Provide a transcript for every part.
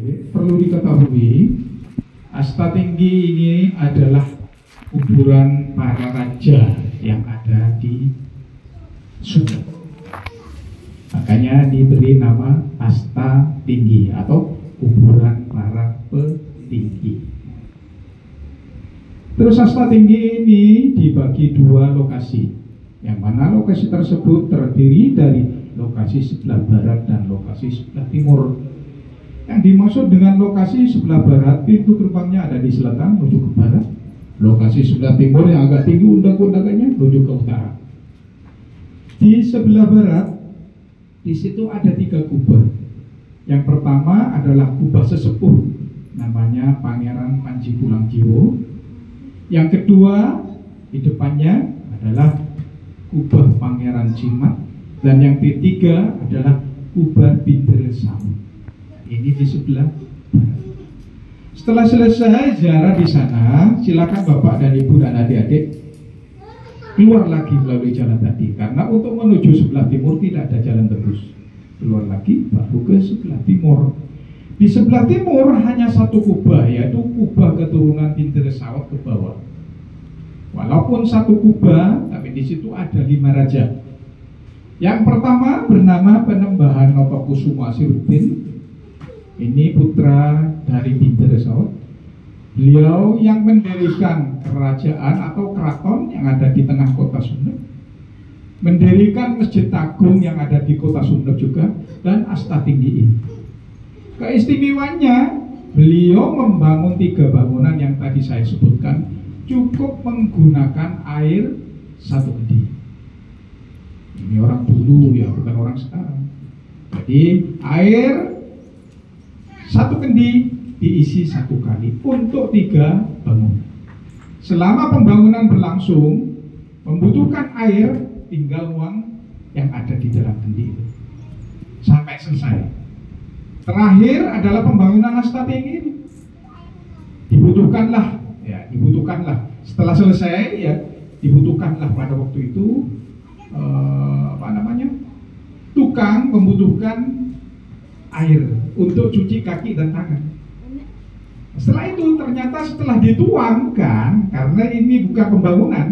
Perlu diketahui, Asta Tinggi ini adalah kuburan para raja yang ada di Sunda. Makanya diberi nama Asta Tinggi atau kuburan para petinggi. Terus Asta Tinggi ini dibagi dua lokasi, yang mana lokasi tersebut terdiri dari lokasi sebelah barat dan lokasi sebelah timur. Yang dimaksud dengan lokasi sebelah barat, pintu gerbangnya ada di selatan menuju ke barat. Lokasi sebelah timur yang agak tinggi undak-undakannya menuju ke utara. Di sebelah barat, di situ ada 3 kubah. Yang pertama adalah kubah sesepuh, namanya Pangeran Panji Pulangjiwo. Yang kedua, di depannya adalah kubah Pangeran Jimat. Dan yang ketiga adalah kubah Bidresau. Ini di sebelah barat. Setelah selesai ziarah di sana, silakan Bapak dan Ibu dan adik-adik keluar lagi melalui jalan tadi, karena untuk menuju sebelah timur tidak ada jalan tembus. Keluar lagi baru ke sebelah timur. Di sebelah timur hanya 1 kubah, yaitu kubah keturunan Bidresau ke bawah. Walaupun 1 kubah, tapi di situ ada 5 raja. Yang pertama bernama Penembahan Notokusumo Asiruddin. Ini putra dari Bidresau. Beliau yang mendirikan kerajaan atau keraton yang ada di tengah kota Sunda, mendirikan Masjid Agung yang ada di kota Sunda juga, dan Asta Tinggi ini. Keistimewaannya, beliau membangun 3 bangunan yang tadi saya sebutkan, cukup menggunakan air 1 kendi. Ini orang dulu ya, bukan orang sekarang. Jadi air 1 kendi diisi 1 kali untuk 3 bangunan. Selama pembangunan berlangsung, membutuhkan air, tinggal uang yang ada di dalam kendi itu sampai selesai. Terakhir adalah pembangunan Asta Tinggi. Dibutuhkanlah setelah selesai ya, dibutuhkanlah pada waktu itu tukang membutuhkan air untuk cuci kaki dan tangan. Setelah itu ternyata setelah dituangkan, karena ini bukan pembangunan,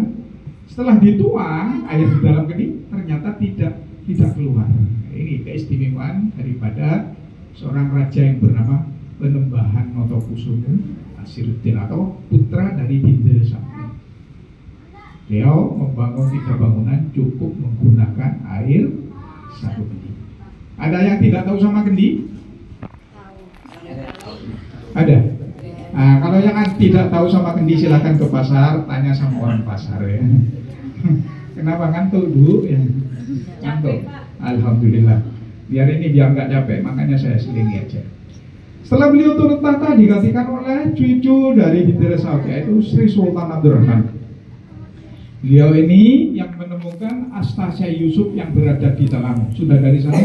setelah dituang air di dalam kendi ternyata tidak keluar. Ini keistimewaan daripada seorang raja yang bernama Penembahan Notokusumo Asiruddin atau putra dari Bidresau. Beliau membangun 3 bangunan cukup menggunakan air 1 kendi. Ada yang tidak tahu sama kendi? Ada. Nah, kalau yang tidak tahu sama kendi silahkan ke pasar, tanya sama orang pasar ya. Kenapa ngantuk dulu ya? Ngantuk. Alhamdulillah. Biar nggak capek, makanya saya selingi aja. Setelah beliau turun tahta digantikan oleh cucu dari Bidresau, yaitu Sri Sultan Abdurrahman. Beliau ini yang menemukan Asta Syekh Yusuf yang berada di Talangu. Sudah dari sana?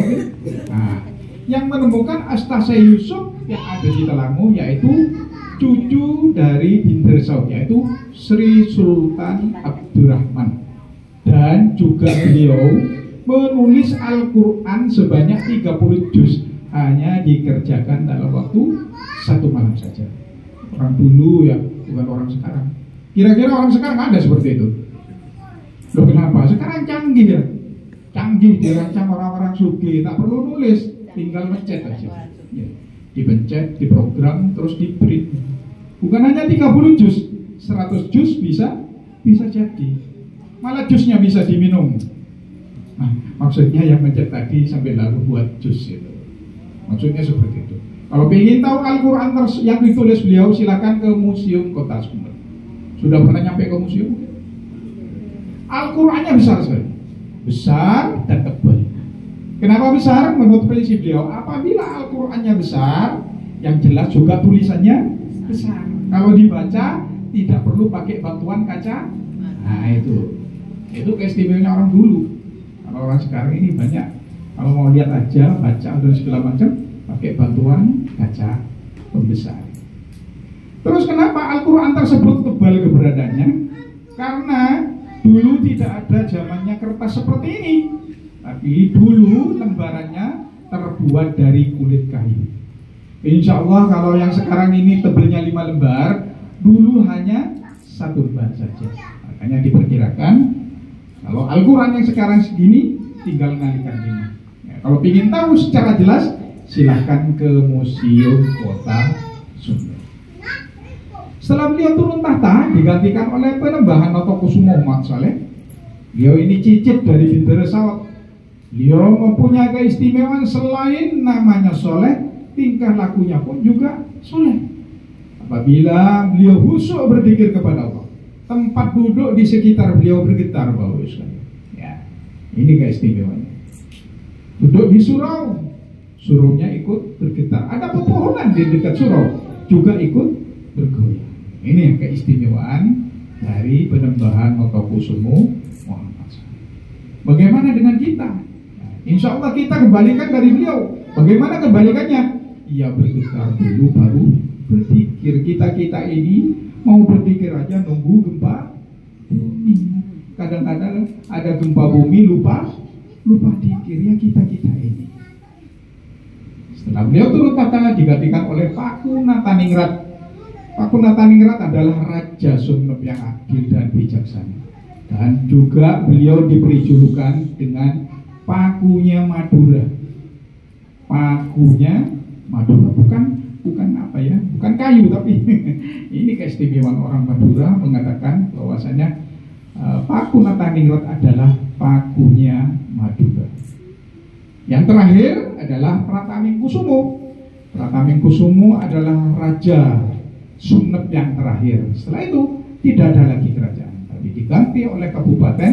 Nah, yang menemukan Asta Syekh Yusuf yang ada di Talangu yaitu cucu dari Bidresau, yaitu Sri Sultan Abdurrahman. Dan juga beliau menulis Al-Quran sebanyak 30 juz, hanya dikerjakan dalam waktu 1 malam saja. Orang dulu ya, bukan orang sekarang. Kira-kira orang sekarang ada seperti itu? Loh kenapa? Sekarang canggih ya, canggih dirancang orang-orang sugih, tak perlu nulis, tinggal mencet aja ya. Dipencet, diprogram, terus di print. Bukan hanya 30 juz, 100 juz bisa jadi. Malah jusnya bisa diminum. Nah, maksudnya yang mencet tadi sampai lalu buat juz itu. Maksudnya seperti itu. Kalau ingin tahu Al-Quran yang ditulis beliau, silakan ke Museum Kota Sumber. Sudah pernah nyampe ke museum? Al-Qurannya besar sekali, besar dan tebal. Kenapa besar? Menurut prinsip beliau, apabila Al-Qurannya besar, yang jelas juga tulisannya besar. Kalau dibaca tidak perlu pakai bantuan kaca. Nah itu keistimewaan orang dulu. Kalau orang sekarang ini banyak, kalau mau lihat aja, baca dan segala macam, pakai bantuan kaca pembesar. Terus kenapa Al-Quran tersebut tebal keberadaannya? Karena dulu tidak ada zamannya kertas seperti ini, tapi dulu lembarannya terbuat dari kulit kayu. Insya Allah kalau yang sekarang ini tebelnya 5 lembar, dulu hanya 1 lembar saja. Makanya diperkirakan kalau Al-Quran yang sekarang segini tinggal ngalikan 5. Ya, kalau ingin tahu secara jelas, silahkan ke Museum Kota Sumber. Setelah beliau turun tahta, digantikan oleh Penembahan Notokusumo Muhammad Saleh. Beliau ini cicit dari Bintara Sawat. Beliau mempunyai keistimewaan selain namanya soleh, tingkah lakunya pun juga soleh. Apabila beliau khusyuk berzikir kepada Allah, tempat duduk di sekitar beliau bergetar, Bapak sekalian. Ya, ini keistimewaannya. Duduk di surau, suraunya ikut bergetar. Ada pepohonan di dekat surau juga ikut bergoyang. Ini keistimewaan dari Penembahan Notokusumo Muhammad. Bagaimana dengan kita? Nah, insya Allah kita kembalikan dari beliau. Bagaimana kembalikannya? Ia bergetar dulu baru berzikir. Kita ini mau berzikir aja nunggu gempa bumi. Kadang-kadang ada gempa bumi lupa zikir. Ya kita ini. Setelah beliau turun tahta digantikan oleh Paku Nataningrat. Paku Nataningrat adalah Raja Sumenep yang adil dan bijaksana. Dan juga beliau diberi julukan dengan Pakunya Madura. Pakunya Madura, bukan apa ya, bukan kayu, tapi ini keistimewaan orang Madura mengatakan bahwasanya Paku Nataningrat adalah pakunya Madura. Yang terakhir adalah Pratamingkusumo. Pratamingkusumo adalah Raja Sumenep yang terakhir. Setelah itu tidak ada lagi kerajaan, tapi diganti oleh kabupaten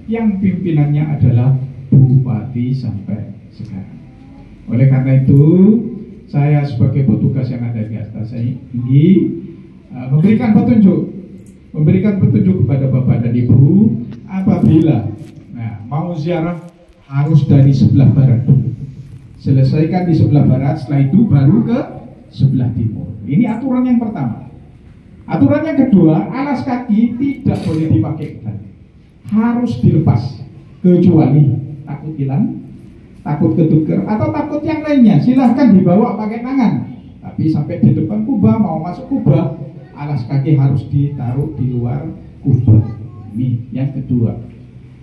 yang pimpinannya adalah bupati sampai sekarang. Oleh karena itu, saya sebagai petugas yang ada di atas ini memberikan petunjuk kepada Bapak dan Ibu, apabila mau ziarah harus dari sebelah barat dulu. Selesaikan di sebelah barat, setelah itu baru ke sebelah timur. Ini aturan yang pertama. Aturan yang kedua, alas kaki tidak boleh dipakai tali. Harus dilepas, kecuali takut hilang, takut ketuker, atau takut yang lainnya, silahkan dibawa pakai tangan. Tapi sampai di depan kubah, mau masuk kubah, alas kaki harus ditaruh di luar kubah. Ini yang kedua.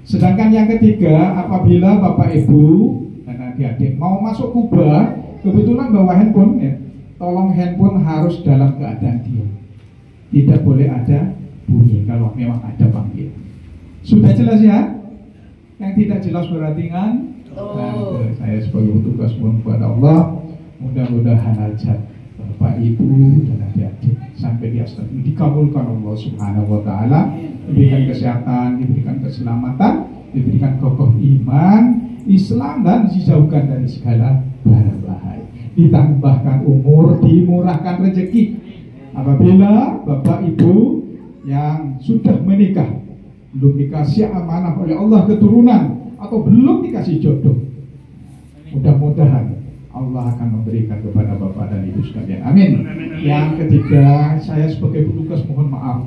Sedangkan yang ketiga, apabila Bapak Ibu dan adik-adik mau masuk kubah, kebetulan bawa handphone, ya, tolong handphone harus dalam keadaan diam. Tidak boleh ada bunyi kalau memang ada panggilan. Sudah jelas ya? Yang tidak jelas berarti kan? Saya sebagai petugas mohon kepada Allah, mudah-mudahan hajat Bapak Ibu dan adik-adik sampai di atas ini dikabulkan Allah Subhanahu wa taala, diberikan kesehatan, diberikan keselamatan, diberikan kokoh iman, Islam, dan dijauhkan dari segala bara bahaya. Ditambahkan umur, dimurahkan rezeki. Apabila Bapak Ibu yang sudah menikah, belum dikasih amanah oleh Allah keturunan, atau belum dikasih jodoh, mudah-mudahan Allah akan memberikan kepada Bapak dan Ibu sekalian. Amin. Yang ketiga, saya sebagai petugas mohon maaf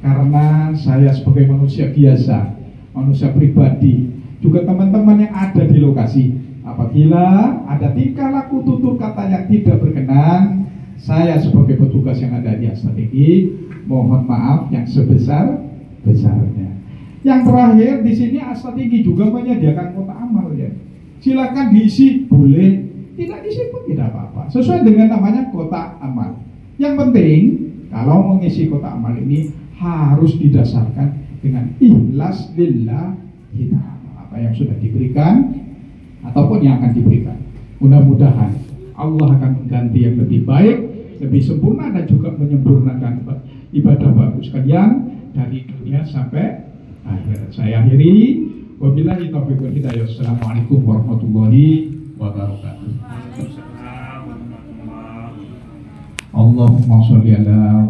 karena saya sebagai manusia biasa, manusia pribadi, juga teman-teman yang ada di lokasi, apabila ada tingkah laku tutur kata yang tidak berkenan, saya sebagai petugas yang ada di Astagfirullah mohon maaf yang sebesar-besarnya. Yang terakhir di sini Astagfirullah juga menyediakan kotak amal, ya. Silakan diisi, boleh, tidak diisi pun tidak apa-apa, sesuai dengan namanya kotak amal. Yang penting kalau mengisi kotak amal ini harus didasarkan dengan ikhlas lillah ta'ala, apa yang sudah diberikan ataupun yang akan diberikan. Mudah-mudahan Allah akan mengganti yang lebih baik, lebih sempurna, dan juga menyempurnakan ibadah bagus sekalian dari dunia sampai akhirat. Saya akhiri, wabillahi taufiq wal hidayah. Assalamualaikum warahmatullahi wabarakatuh. Allahumma sholli ala